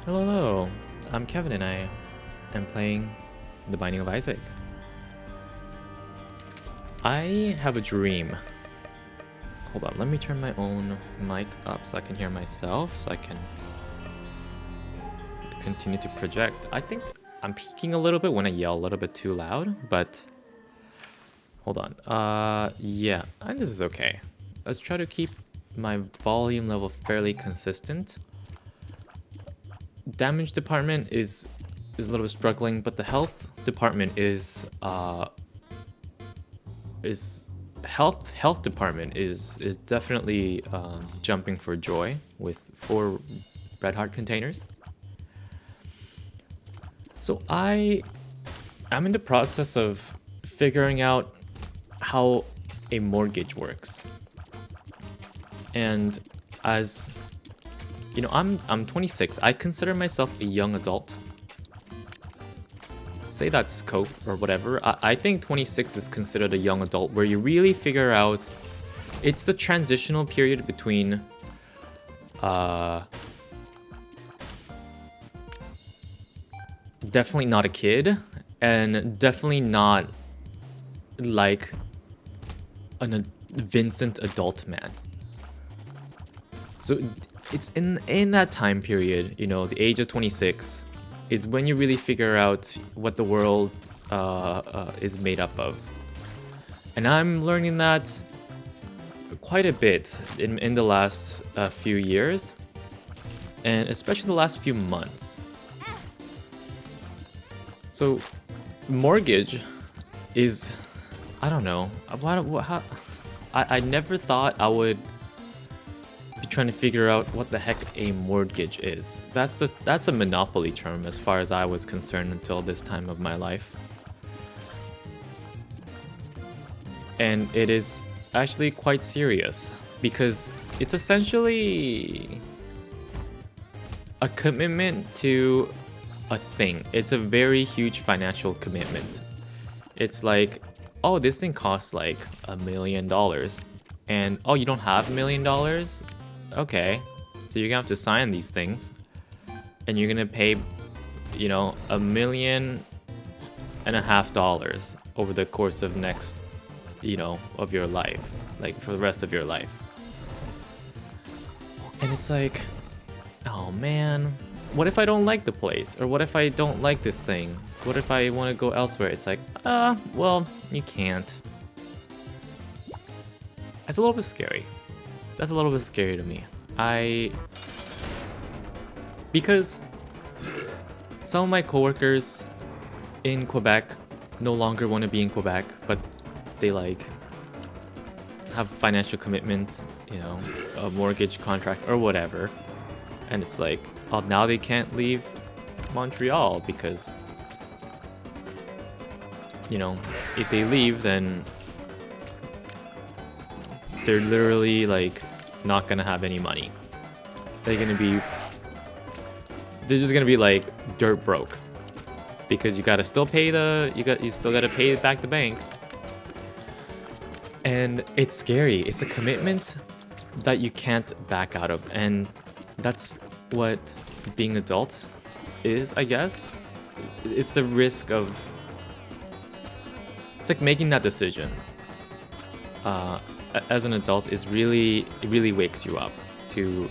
Hello, I'm Kevin and I am playing The Binding of Isaac. I have a dream. Hold on, let me turn my own mic up so I can hear myself, so I can continue to project. I think I'm peaking a little bit when I yell a little bit too loud, but hold on. Yeah, I think this is okay. Let's try to keep my volume level fairly consistent. Damage department is a little bit struggling, but the health department is health department is definitely jumping for joy with 4 red heart containers. So I'm in the process of figuring out how a mortgage works. And as you know, I'm 26. I consider myself a young adult. Say that's cope or whatever. I think 26 is considered a young adult where you really figure out it's the transitional period between definitely not a kid and definitely not like a Vincent adult man. So it's in that time period, you know, the age of 26 is when you really figure out what the world is made up of. And I'm learning that quite a bit in the last few years, and especially the last few months. So, mortgage is, I don't know, I never thought I would be trying to figure out what the heck a mortgage is. That's a monopoly term as far as I was concerned until this time of my life. And it is actually quite serious because it's essentially a commitment to a thing. It's a very huge financial commitment. It's like, oh, this thing costs like $1 million. And oh, you don't have $1 million? Okay. So you're gonna have to sign these things. And you're gonna pay, you know, $1.5 million over the course of next, you know, of your life. Like for the rest of your life. And it's like, oh man, what if I don't like the place? Or what if I don't like this thing? What if I want to go elsewhere? It's like, well, you can't. That's a little bit scary. That's a little bit scary to me. Because some of my coworkers in Quebec no longer want to be in Quebec, but they like have financial commitment, you know, a mortgage contract or whatever. And it's like, oh, now they can't leave Montreal because, you know, if they leave, then they're literally like not gonna have any money. They're just gonna be like dirt broke because you still gotta pay back the bank. And it's scary. It's a commitment that you can't back out of, and that's what being adult is, I guess. It's the risk of, it's like making that decision as an adult is it really wakes you up to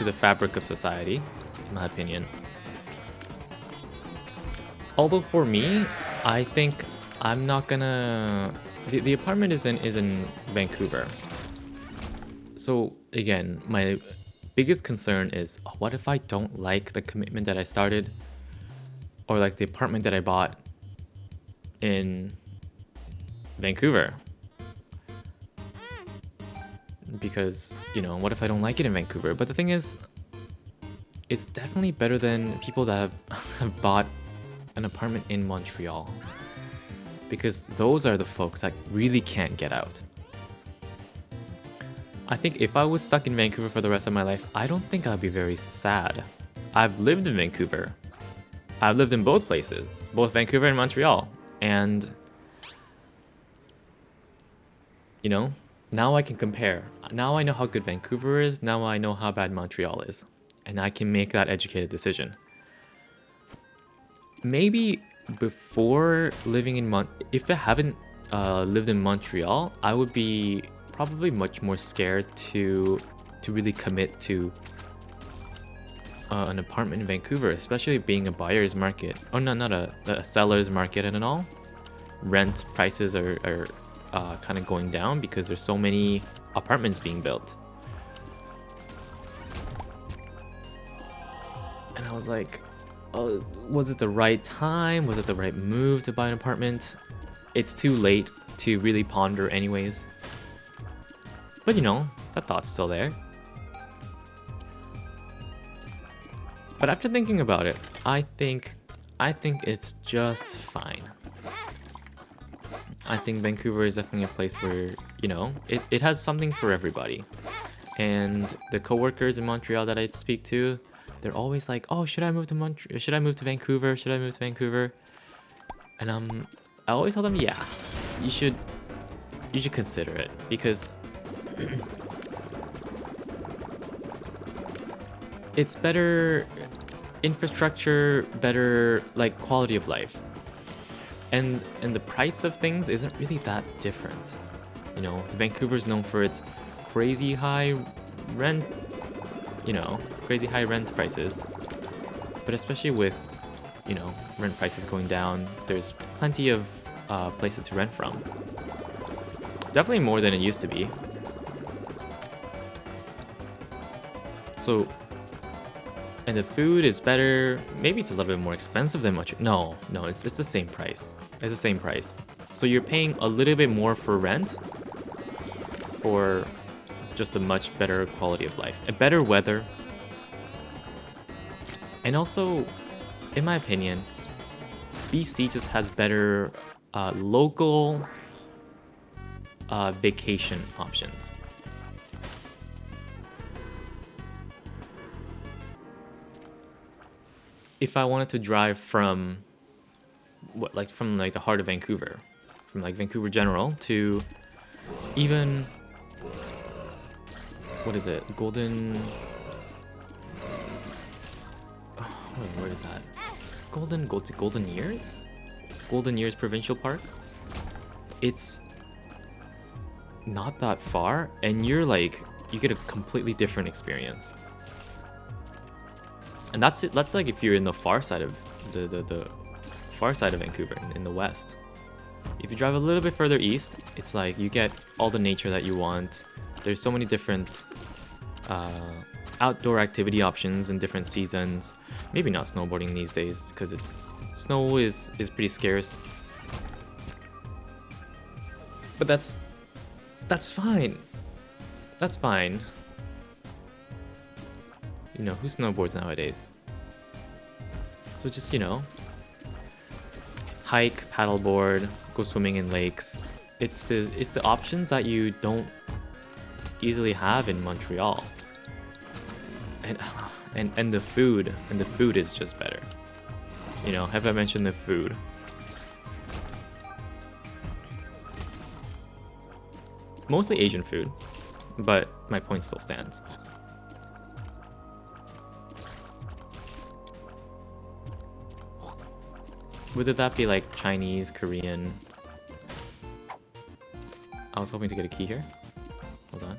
the fabric of society, in my opinion. Although for me, I think I'm not gonna. The apartment is in Vancouver. So again, my biggest concern is, what if I don't like the commitment that I started, or like the apartment that I bought in Vancouver? Because, you know, what if I don't like it in Vancouver? But the thing is, it's definitely better than people that have bought an apartment in Montreal. Because those are the folks that really can't get out. I think if I was stuck in Vancouver for the rest of my life, I don't think I'd be very sad. I've lived in Vancouver. I've lived in both places, both Vancouver and Montreal. And, you know, now I can compare. Now I know how good Vancouver is. Now I know how bad Montreal is. and I can make that educated decision. Maybe before living in if I haven't lived in Montreal, I would be probably much more scared to really commit to an apartment in Vancouver, especially being a buyer's market. Oh no, not a seller's market and all. Rent prices are kind of going down because there's so many apartments being built. And I was like, oh, was it the right time? Was it the right move to buy an apartment? It's too late to really ponder anyways. But you know, that thought's still there. But after thinking about it, I think it's just fine. I think Vancouver is definitely a place where, you know, it has something for everybody. And the coworkers in Montreal that I speak to, they're always like, "Oh, should I move to Montreal? Should I move to Vancouver? Should I move to Vancouver?" And I always tell them, "Yeah, you should consider it because it's better infrastructure, better like quality of life, and the price of things isn't really that different. You know, Vancouver's known for its crazy high rent, crazy high rent prices, but especially with, you know, rent prices going down, there's plenty of places to rent from. Definitely more than it used to be. So, and the food is better. Maybe it's a little bit more expensive than Montreal. No, it's the same price. It's the same price. So you're paying a little bit more for rent for just a much better quality of life, a better weather, and also, in my opinion, BC just has better local vacation options. If I wanted to drive from the heart of Vancouver, from like Vancouver General to even, what is it, Golden, where is that? Golden Years? Golden Years Provincial Park. It's not that far, and you get a completely different experience. And that's like if you're in the far side of the far side of Vancouver, in the west. If you drive a little bit further east, it's like you get all the nature that you want. There's so many different outdoor activity options in different seasons. Maybe not snowboarding these days because snow is pretty scarce. But that's fine. That's fine. You know, who snowboards nowadays? So just, you know, hike, paddleboard, go swimming in lakes. It's the options that you don't easily have in Montreal. And the food is just better. You know, have I mentioned the food? Mostly Asian food, but my point still stands. Whether that be like Chinese, Korean. I was hoping to get a key here. Hold on.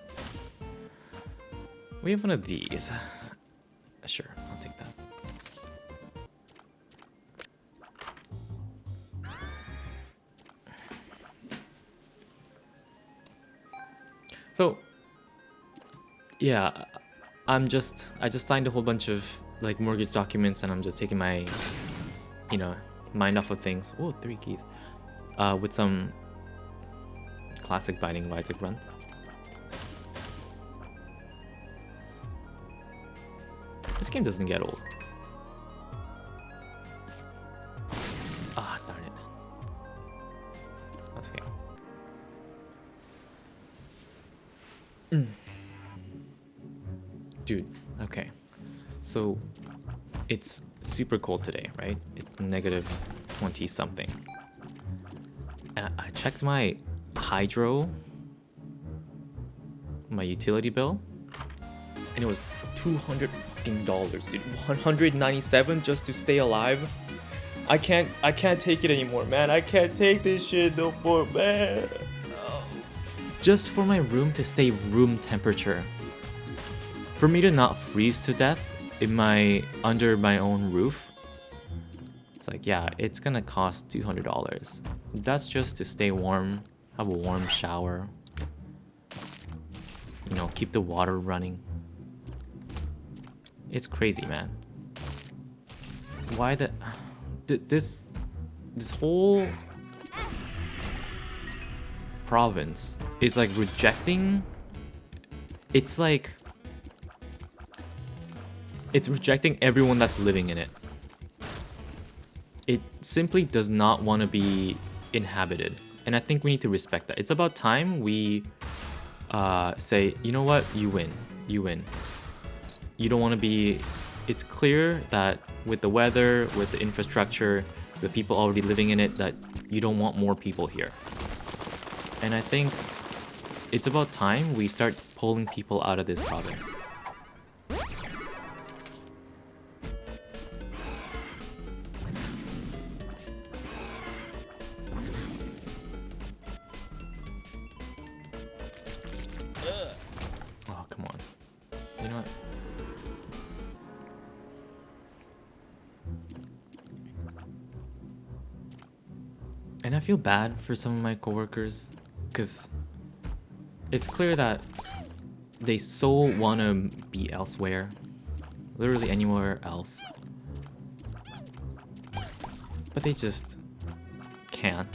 We have one of these. Sure, I'll take that. So, yeah, I just signed a whole bunch of like mortgage documents, and I'm just taking my, you know, mind off of things. Oh, 3 keys. With some classic Binding of Isaac run. This game doesn't get old. Ah, darn it. That's okay. Dude, okay. So, it's super cold today, right? It's negative 20 something. And I checked my hydro, my utility bill, and it was $200 $115, dude. 197 just to stay alive. I can't take it anymore, man. I can't take this shit no more, man. Just for my room to stay room temperature. For me to not freeze to death under my own roof. It's like, yeah, it's gonna cost $200. That's just to stay warm, have a warm shower. You know, keep the water running. It's crazy, man. Why this whole province is like rejecting. It's like it's rejecting everyone that's living in it. It simply does not want to be inhabited, and I think we need to respect that. It's about time we say, you know what, you win. You don't want to be. It's clear that with the weather, with the infrastructure, the people already living in it, that you don't want more people here. And I think it's about time we start pulling people out of this province. Oh, come on. You know what? And I feel bad for some of my coworkers, because it's clear that they so want to be elsewhere, literally anywhere else, but they just can't.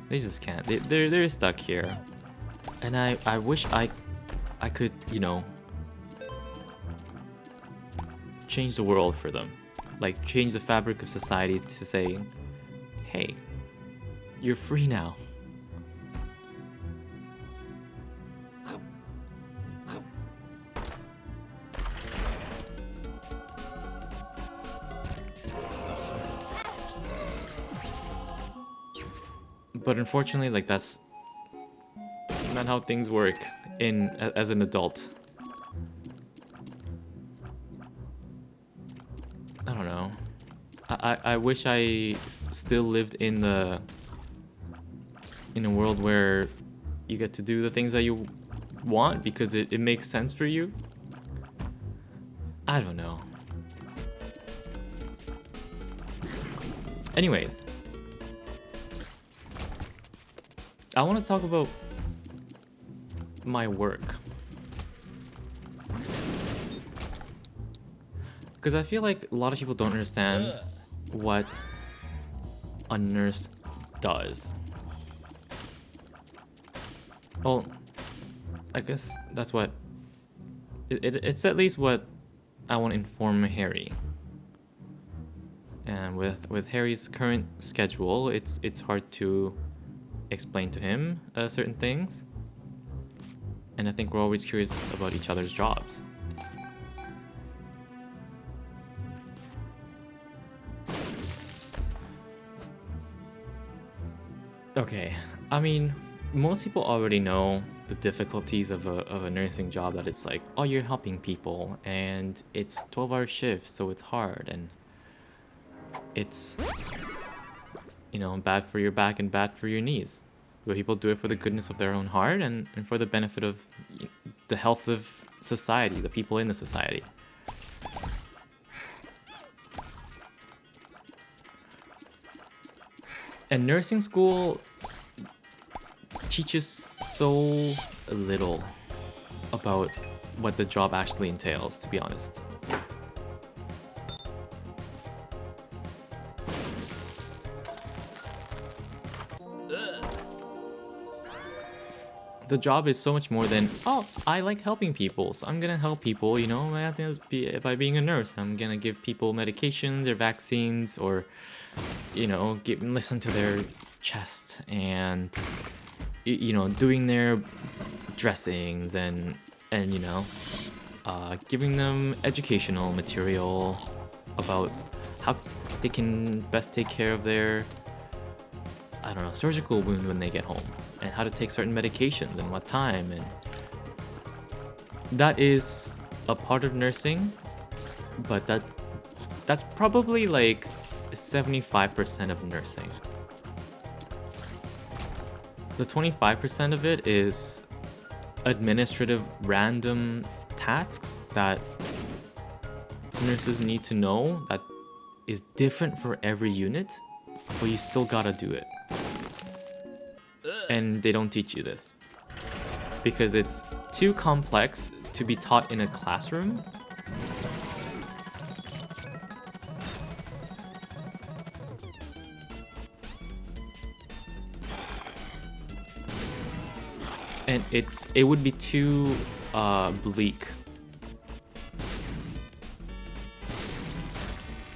They just can't. They're stuck here, and I wish I could, you know, change the world for them, like change the fabric of society to say, hey, you're free now. But unfortunately, like, that's not how things work as an adult. I don't know. I wish I still lived in a world where you get to do the things that you want because it makes sense for you. I don't know. Anyways, I want to talk about my work, because I feel like a lot of people don't understand what a nurse does. Well, I guess that's what it's at least what I want to inform Harry. And with Harry's current schedule, it's hard to explain to him certain things. And I think we're always curious about each other's jobs. Okay, I mean, most people already know the difficulties of a nursing job, that it's like, oh, you're helping people and it's 12-hour shifts, so it's hard, and it's, you know, bad for your back and bad for your knees. But people do it for the goodness of their own heart and for the benefit of the health of society, the people in the society. And nursing school teaches so little about what the job actually entails, to be honest. The job is so much more than, oh, I like helping people, so I'm gonna help people, you know, by being a nurse. I'm gonna give people medications or vaccines, or, you know, listen to their chest and, you know, doing their dressings and you know, giving them educational material about how they can best take care of their, I don't know, surgical wound when they get home, and how to take certain medications and what time. And that is a part of nursing, but that's probably like 75% of nursing. The 25% of it is administrative random tasks that nurses need to know that is different for every unit, but you still gotta do it. And they don't teach you this because it's too complex to be taught in a classroom. And it would be too bleak.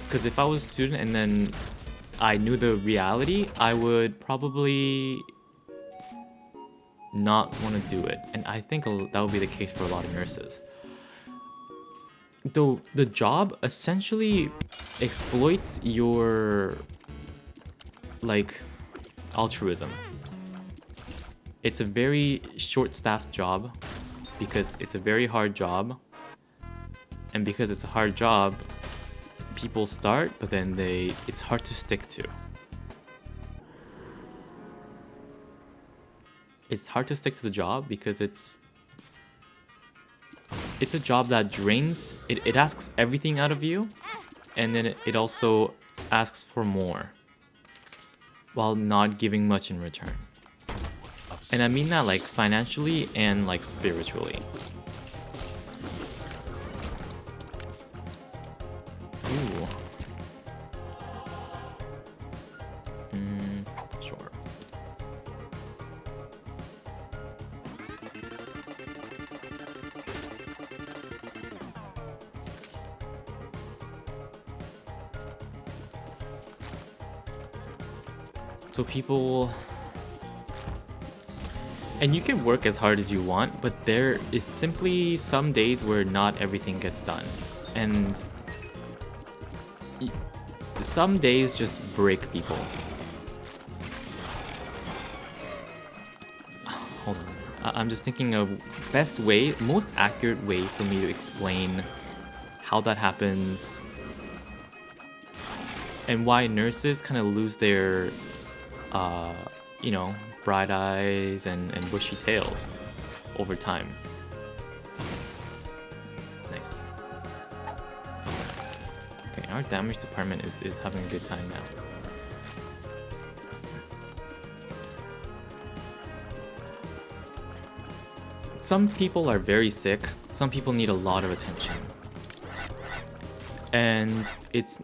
Because if I was a student and then I knew the reality, I would probably not want to do it. And I think that would be the case for a lot of nurses. Though the job essentially exploits your like altruism. It's a very short-staffed job because it's a very hard job. And because it's a hard job, people start, but then it's hard to stick to. It's hard to stick to the job because it's a job that drains, it asks everything out of you, and then it also asks for more while not giving much in return. And I mean that like financially and like spiritually. Ooh. Sure. So people... And you can work as hard as you want, but there is simply some days where not everything gets done. And some days just break people. Hold on. I'm just thinking of best way, most accurate way for me to explain how that happens and why nurses kind of lose their, you know, bright eyes and bushy tails over time. Nice. Okay, our damage department is having a good time now. Some people are very sick, some people need a lot of attention. And it's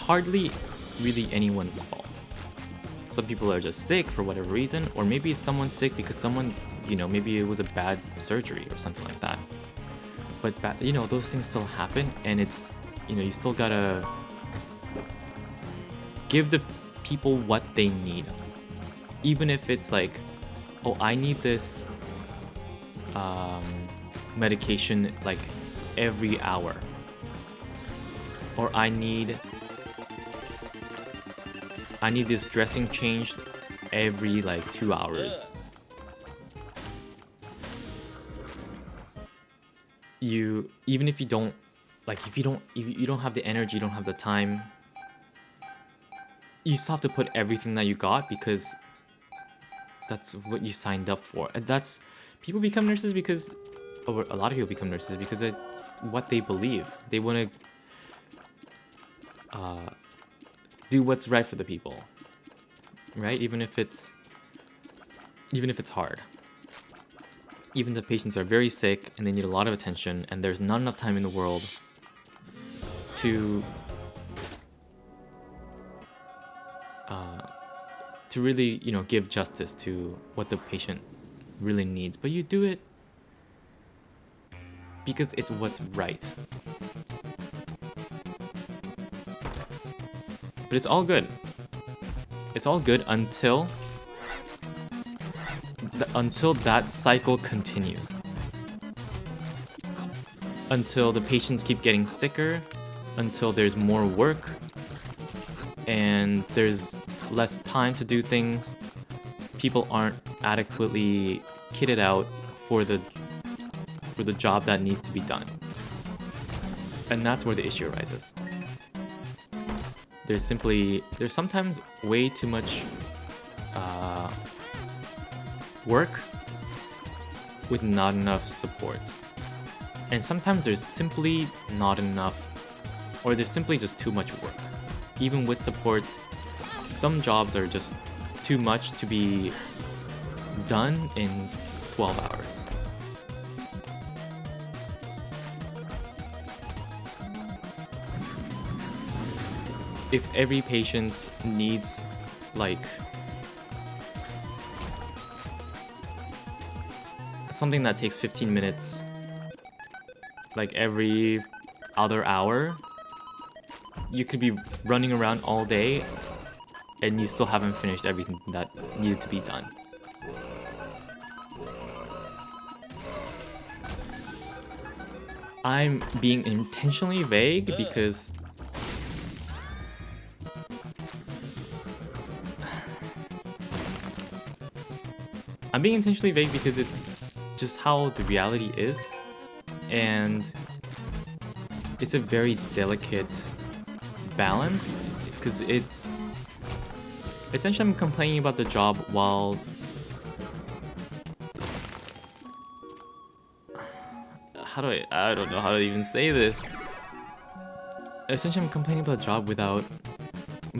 hardly really anyone's fault. Some people are just sick for whatever reason, or maybe it's someone sick because someone, you know, maybe it was a bad surgery or something like that. But, you know, those things still happen, and it's, you know, you still gotta give the people what they need. Even if it's like, oh, I need this medication like every hour. Or I need this dressing changed every like 2 hours. Even if you don't if you don't have the energy, you don't have the time, you still have to put everything that you got because that's what you signed up for. And that's people become nurses because, or a lot of people become nurses because it's what they believe. They want to do what's right for the people, right? Even if it's hard. Even the patients are very sick and they need a lot of attention, and there's not enough time in the world to really, you know, give justice to what the patient really needs. But you do it because it's what's right. But it's all good. It's all good until that cycle continues. Until the patients keep getting sicker, until there's more work, and there's less time to do things. People aren't adequately kitted out for the job that needs to be done. And that's where the issue arises. There's sometimes way too much work with not enough support. And sometimes there's simply not enough, or there's simply just too much work. Even with support, some jobs are just too much to be done in 12 hours. If every patient needs like something that takes 15 minutes like every other hour, you could be running around all day and you still haven't finished everything that needed to be done. I'm being intentionally vague because it's just how the reality is, and it's a very delicate balance because it's essentially I'm complaining about the job while I don't know how to even say this. Essentially I'm complaining about the job without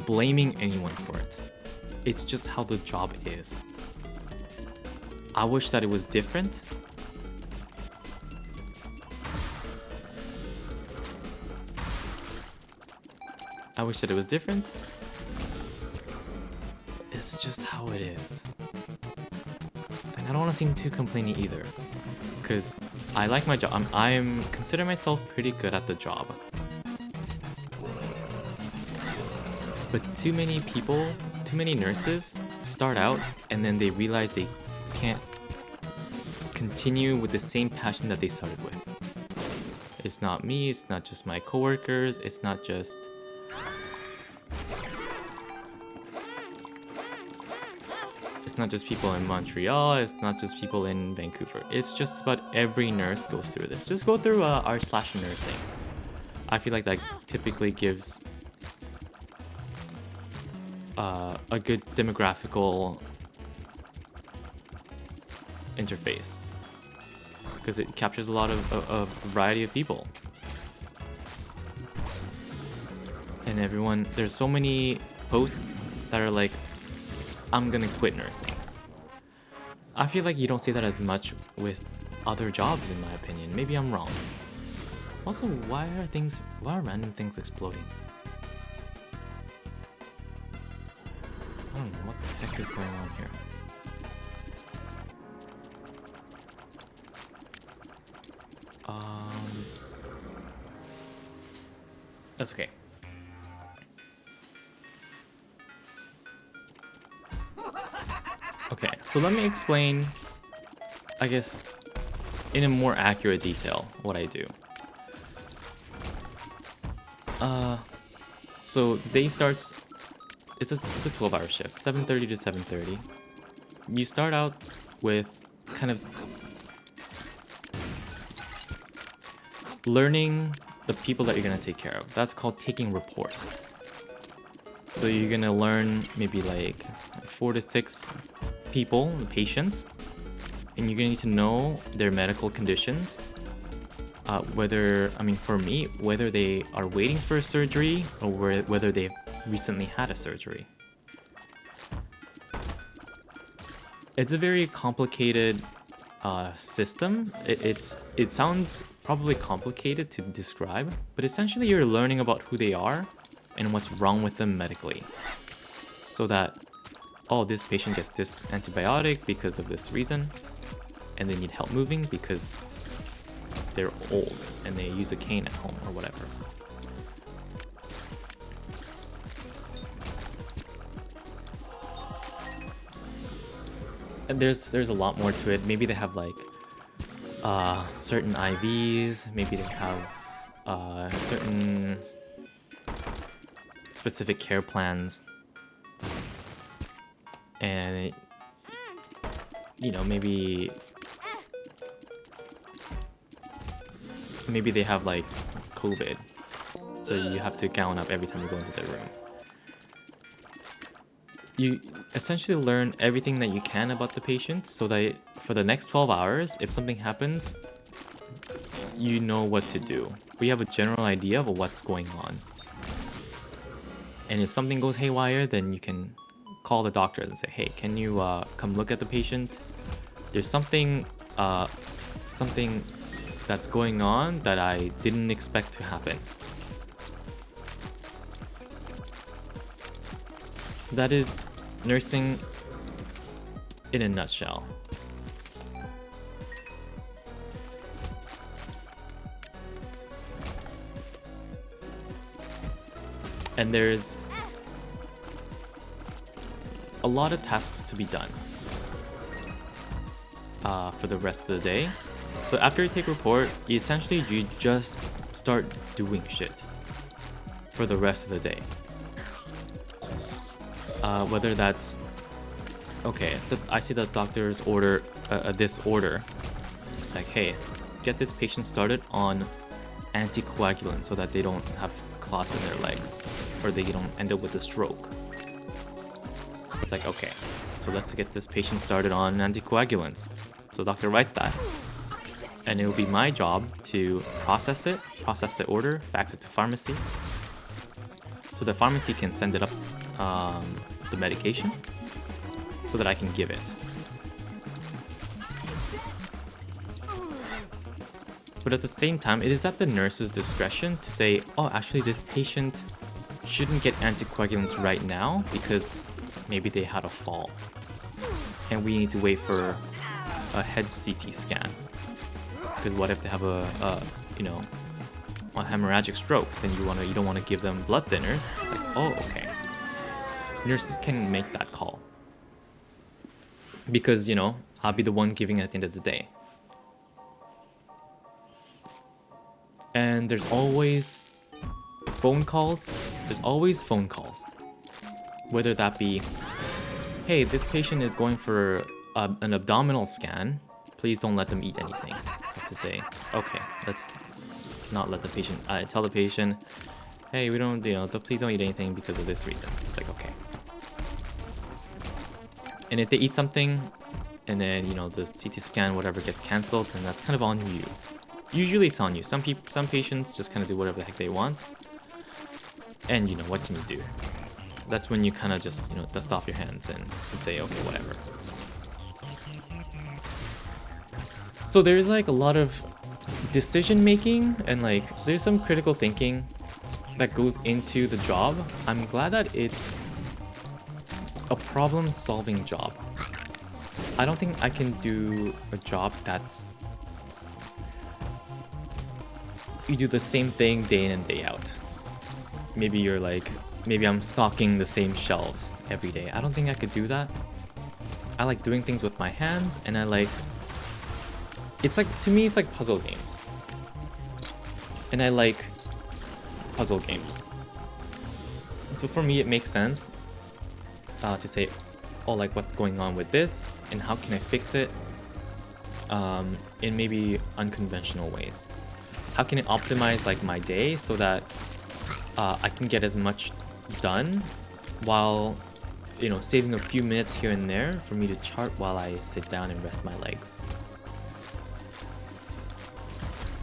blaming anyone for it. It's just how the job is. I wish that it was different. It's just how it is. And I don't want to seem too complaining either. Because I like my job. I'm consider myself pretty good at the job. But too many people, too many nurses start out and then they realize they can't continue with the same passion that they started with. It's not me, it's not just my coworkers, it's not just people in Montreal, it's not just people in Vancouver. It's just about every nurse goes through this. Just go through r/nursing. I feel like that typically gives a good demographical interface because it captures a lot of a variety of people. And everyone, there's so many posts that are like, I'm gonna quit nursing. I feel like you don't see that as much with other jobs, in my opinion. Maybe I'm wrong. Also, why are random things exploding? I don't know what the heck is going on here. That's okay. Okay, so let me explain, I guess, in a more accurate detail, what I do. So day starts, it's a 12-hour shift, 7:30 to 7:30. You start out with kind of learning the people that you're gonna take care of. That's called taking rapport. So you're gonna learn maybe like 4 to 6 people, the patients, and you're gonna need to know their medical conditions. For me, whether they are waiting for a surgery or whether they've recently had a surgery. It's a very complicated system. It sounds probably complicated to describe, but essentially you're learning about who they are and what's wrong with them medically. So that, oh, this patient gets this antibiotic because of this reason, and they need help moving because they're old and they use a cane at home or whatever. And there's a lot more to it. Maybe they have like certain IVs, maybe they have certain specific care plans, and maybe they have like COVID. So you have to gown up every time you go into the room. You essentially learn everything that you can about the patient so that for the next 12 hours, if something happens, you know what to do. We have a general idea of what's going on. And if something goes haywire, then you can call the doctor and say, hey, can you come look at the patient? There's something that's going on that I didn't expect to happen. That is nursing in a nutshell. And there's a lot of tasks to be done for the rest of the day. So after you take report, you just start doing shit for the rest of the day. Whether that's okay, I see the doctor's order this order. It's like, hey, get this patient started on anticoagulant so that they don't have clots in their legs or they don't end up with a stroke. It's like, okay, so let's get this patient started on anticoagulants. So the doctor writes that, and it will be my job to process the order, fax it to pharmacy, so the pharmacy can send it up the medication so that I can give it. But at the same time, it is at the nurse's discretion to say, oh, actually this patient shouldn't get anticoagulants right now because maybe they had a fall and we need to wait for a head CT scan. Because what if they have a hemorrhagic stroke? Then you don't want to give them blood thinners. It's like, oh, okay. Nurses can make that call because I'll be the one giving it at the end of the day. And there's always phone calls. Whether that be, hey, this patient is going for an abdominal scan. Please don't let them eat anything. I have to say, okay, let's not let the patient. I tell the patient, hey, we don't, please don't eat anything because of this reason. It's like, okay. And if they eat something, and then the CT scan, whatever, gets cancelled, then that's kind of on you. Usually it's on you. Some patients just kind of do whatever the heck they want. And what can you do? That's when you kind of just, dust off your hands and say, okay, whatever. So there's like a lot of decision making and like there's some critical thinking that goes into the job. I'm glad that it's a problem solving job. I don't think I can do a job that's you do the same thing day in and day out. Maybe I'm stocking the same shelves every day. I don't think I could do that. I like doing things with my hands, and to me it's like puzzle games. And I like puzzle games. And so for me it makes sense to say, oh, like what's going on with this and how can I fix it in maybe unconventional ways. How can I optimize like my day so that I can get as much done while saving a few minutes here and there for me to chart while I sit down and rest my legs.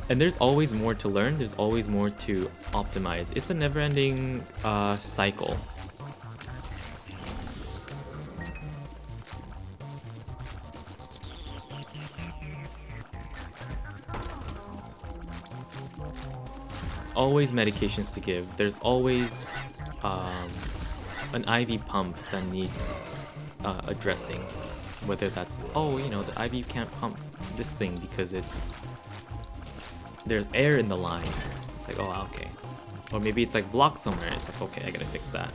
And there's always more to learn, there's always more to optimize. It's a never-ending cycle. Always medications to give. There's always an IV pump that needs addressing. Whether that's, the IV can't pump this thing because there's air in the line. It's like, oh, okay. Or maybe it's like blocked somewhere. It's like, okay, I gotta fix that.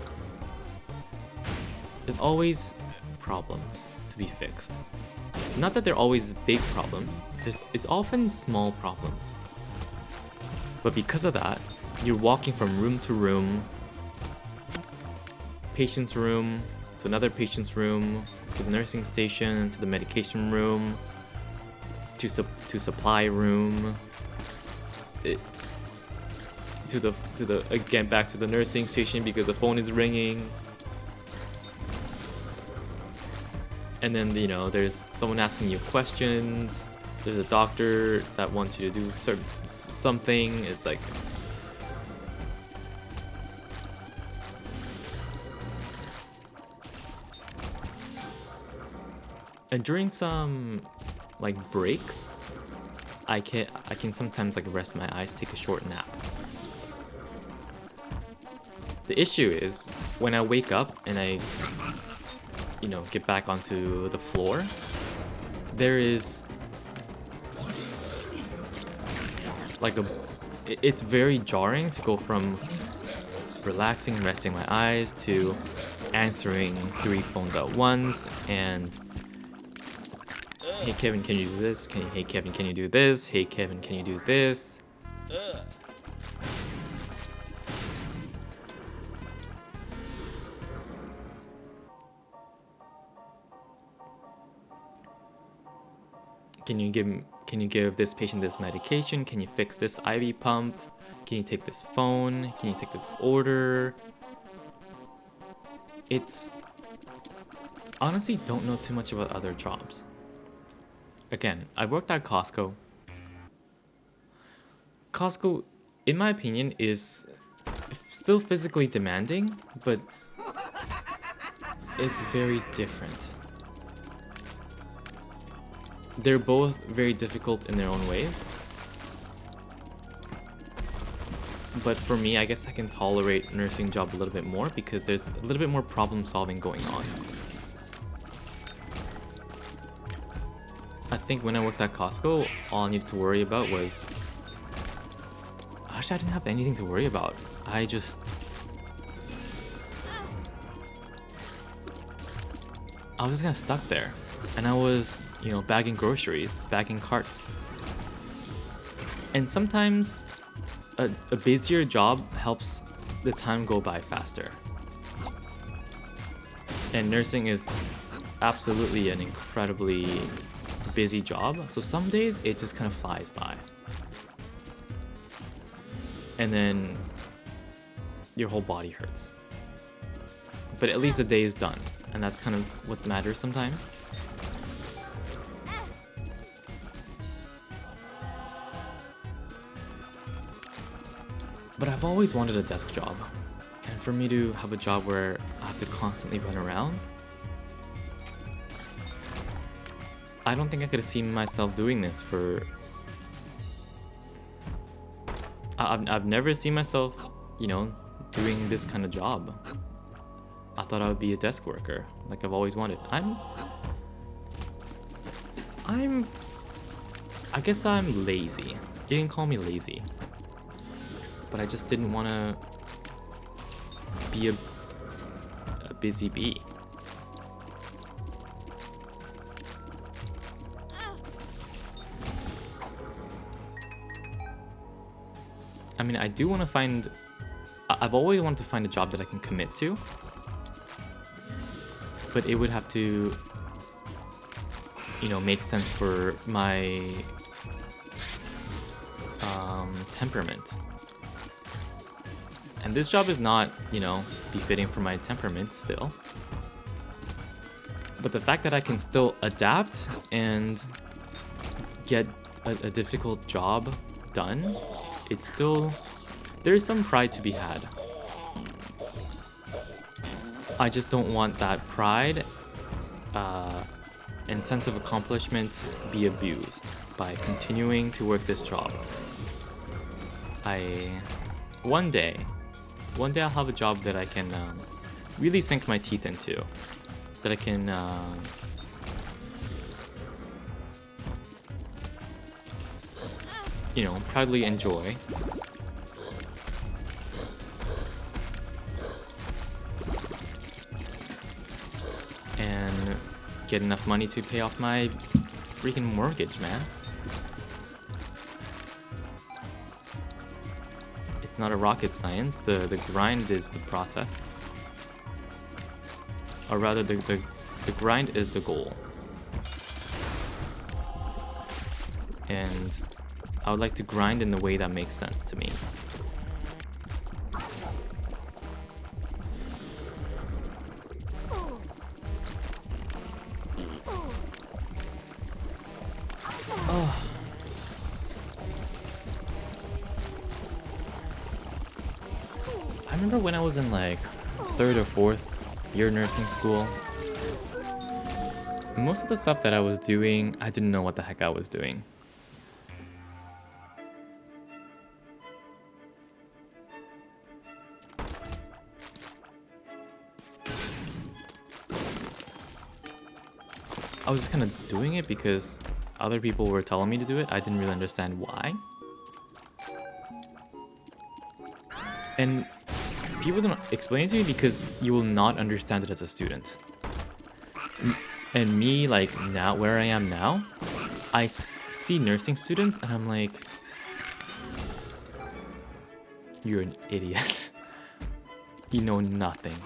There's always problems to be fixed. Not that they're always big problems. It's often small problems. But because of that, you're walking from room to room, patient's room, to another patient's room, to the nursing station, to the medication room, to supply room. again back to the nursing station because the phone is ringing. And then, you know, there's someone asking you questions. There's a doctor that wants you to do something. It's like, and during some like breaks, I can sometimes like rest my eyes, take a short nap. The issue is when I wake up and I, you know, get back onto the floor, there is like it's very jarring to go from relaxing, resting my eyes to answering 3 phones at once and hey Kevin, can you do this? Hey Kevin, can you do this? Hey Kevin, can you do this? Can you give this patient this medication? Can you fix this IV pump? Can you take this phone? Can you take this order? It's honestly don't know too much about other jobs. Again, I worked at Costco. Costco, in my opinion, is still physically demanding, but it's very different. They're both very difficult in their own ways. But for me, I guess I can tolerate nursing job a little bit more because there's a little bit more problem solving going on. I think when I worked at Costco, all I needed to worry about was... Actually, I didn't have anything to worry about. I was just kind of stuck there. And I was, you know, bagging groceries, bagging carts. And sometimes a busier job helps the time go by faster. And nursing is absolutely an incredibly busy job, so some days it just kind of flies by. And then your whole body hurts. But at least the day is done, and that's kind of what matters sometimes. But I've always wanted a desk job. And for me to have a job where I have to constantly run around, I don't think I could have seen myself doing this for... I've never seen myself, you know, doing this kind of job. I thought I would be a desk worker, like I've always wanted. I guess I'm lazy. You can call me lazy. But I just didn't want to be a busy bee. I mean, I do want to find... I've always wanted to find a job that I can commit to. But it would have to, you know, make sense for my temperament. And this job is not, you know, befitting for my temperament still. But the fact that I can still adapt and get a difficult job done, it's still... There's some pride to be had. I just don't want that pride and sense of accomplishment be abused by continuing to work this job. One day I'll have a job that I can really sink my teeth into, that I can you know, proudly enjoy. And get enough money to pay off my freaking mortgage, man. It's not a rocket science. The grind is the process. Or rather, the grind is the goal. And I would like to grind in the way that makes sense to me. I remember when I was in like 3rd or 4th year nursing school, most of the stuff that I was doing, I didn't know what the heck I was doing. I was just kind of doing it because other people were telling me to do it. I didn't really understand why. And people don't explain it to me because you will not understand it as a student. And me, like now, where I am now, I see nursing students and I'm like, you're an idiot. You know nothing.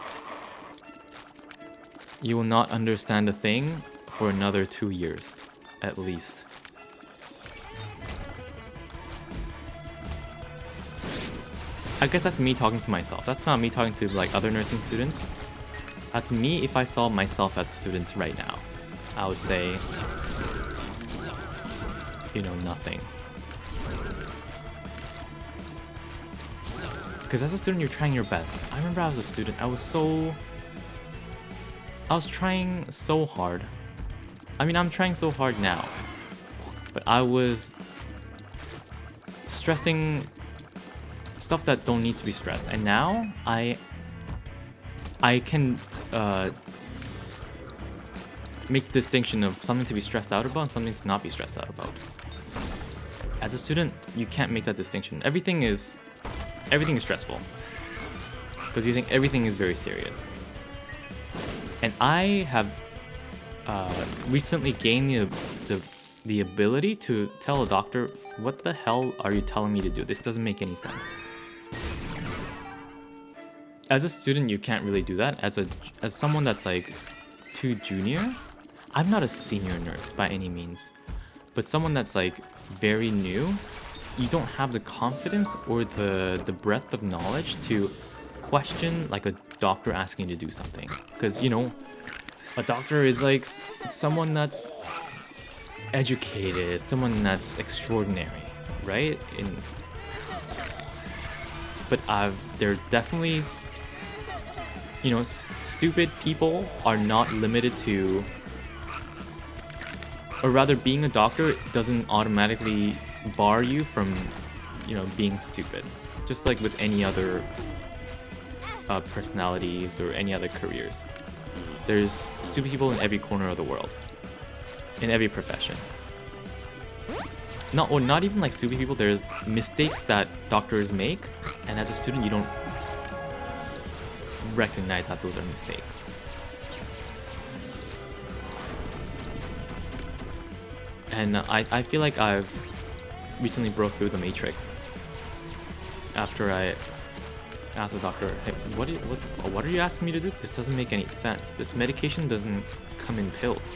You will not understand a thing for another 2 years, at least. I guess that's me talking to myself. That's not me talking to like other nursing students. That's me if I saw myself as a student right now. I would say, you know, nothing. Because as a student, you're trying your best. I remember I was a student, I was trying so hard. I mean, I'm trying so hard now. But I was stressing stuff that don't need to be stressed. And now, I can make the distinction of something to be stressed out about and something to not be stressed out about. As a student, you can't make that distinction. Everything is stressful because you think everything is very serious. And I have recently gained the ability to tell a doctor, what the hell are you telling me to do? This doesn't make any sense. As a student, you can't really do that. As someone that's like too junior, I'm not a senior nurse by any means, but someone that's like very new, you don't have the confidence or the breadth of knowledge to question like a doctor asking you to do something. Because, you know, a doctor is like someone that's educated, someone that's extraordinary, right? But they're definitely, you know, stupid people are not limited to, or rather being a doctor doesn't automatically bar you from, you know, being stupid. Just like with any other personalities or any other careers. There's stupid people in every corner of the world. In every profession. Not even like stupid people, there's mistakes that doctors make, and as a student you don't recognize that those are mistakes. And I feel like I've recently broke through the matrix after I asked the doctor, hey, what are you asking me to do? This doesn't make any sense. This medication doesn't come in pills.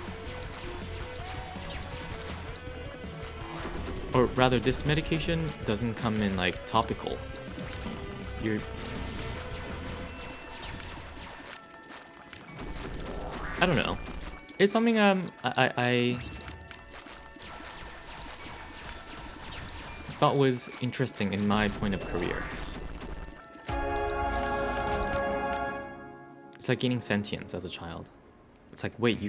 Or rather, this medication doesn't come in like topical. I don't know. It's something I thought was interesting in my point of career. It's like gaining sentience as a child. It's like, wait,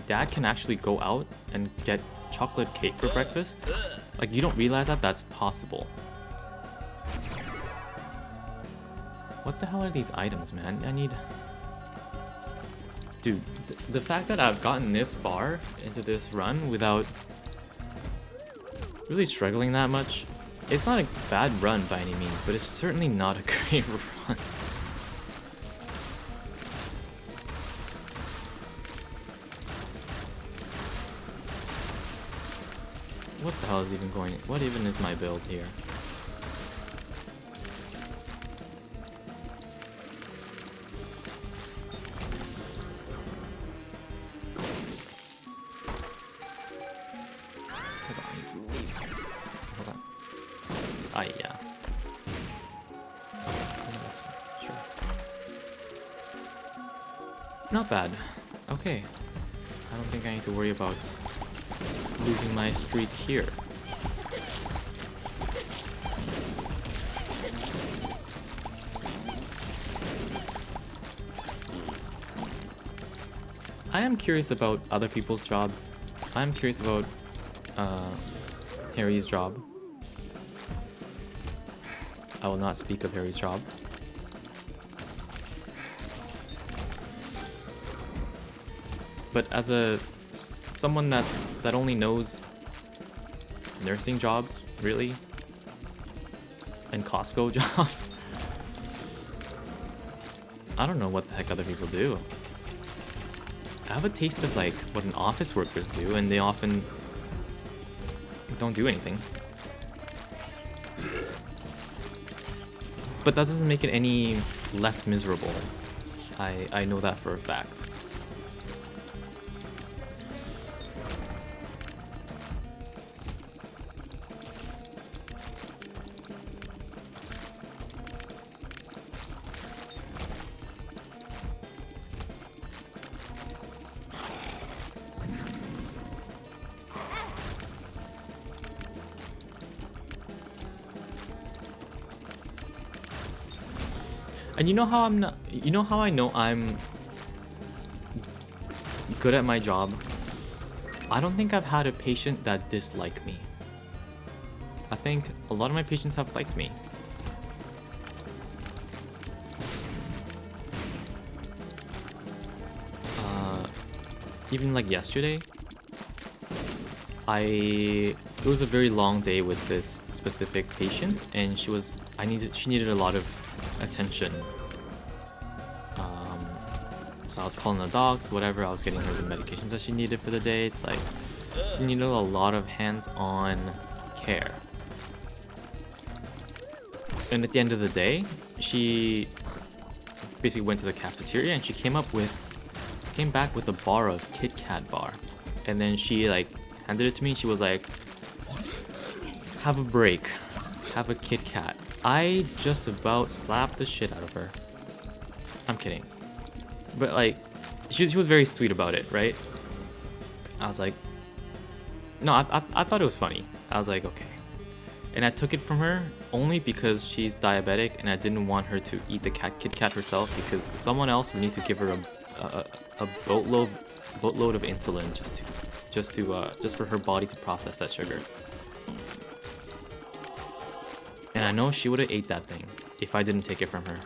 Dad can actually go out and get chocolate cake for breakfast? Like, you don't realize that that's possible. What the hell are these items, man? I need... Dude, the fact that I've gotten this far into this run without really struggling that much, it's not a bad run by any means, but it's certainly not a great run. What the hell is even going... What even is my build here? Hold on, I need to leave. Hold on. Ah, yeah. Yeah, that's fine. Sure. Not bad. Okay. I don't think I need to worry about losing my streak here. I am curious about other people's jobs. I'm curious about Harry's job. I will not speak of Harry's job. But as someone that only knows nursing jobs, really, and Costco jobs, I don't know what the heck other people do. I have a taste of like what an office workers do, and they often don't do anything. But that doesn't make it any less miserable. I know that for a fact. And you know how I know I'm good at my job? I don't think I've had a patient that disliked me. I think a lot of my patients have liked me. Even like yesterday, it was a very long day with this specific patient, and she needed a lot of attention. So I was calling the docs, whatever. I was getting her the medications that she needed for the day. It's like she needed a lot of hands-on care. And at the end of the day, she basically went to the cafeteria and she came back with a bar of Kit Kat bar. And then she like handed it to me and she was like, "Have a break. Have a Kit Kat." I just about slapped the shit out of her. I'm kidding. But like, she was very sweet about it, right? I was like, no, I thought it was funny. I was like, okay. And I took it from her only because she's diabetic and I didn't want her to eat the Kit Kat herself, because someone else would need to give her a boatload of insulin just for her body to process that sugar. And I know she would have ate that thing if I didn't take it from her.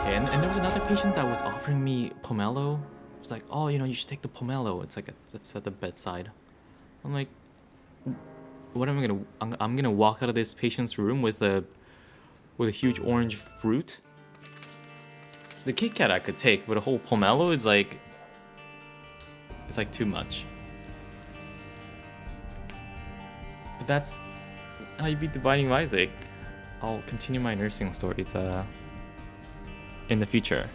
And there was another patient that was offering me pomelo. It was like, "Oh, you should take the pomelo. It's at the bedside." I'm like, what am I gonna? I'm gonna walk out of this patient's room with a huge orange fruit. The Kit Kat I could take, but a whole pomelo is like, it's like too much. But that's how you beat Dividing Isaac. I'll continue my nursing stories in the future.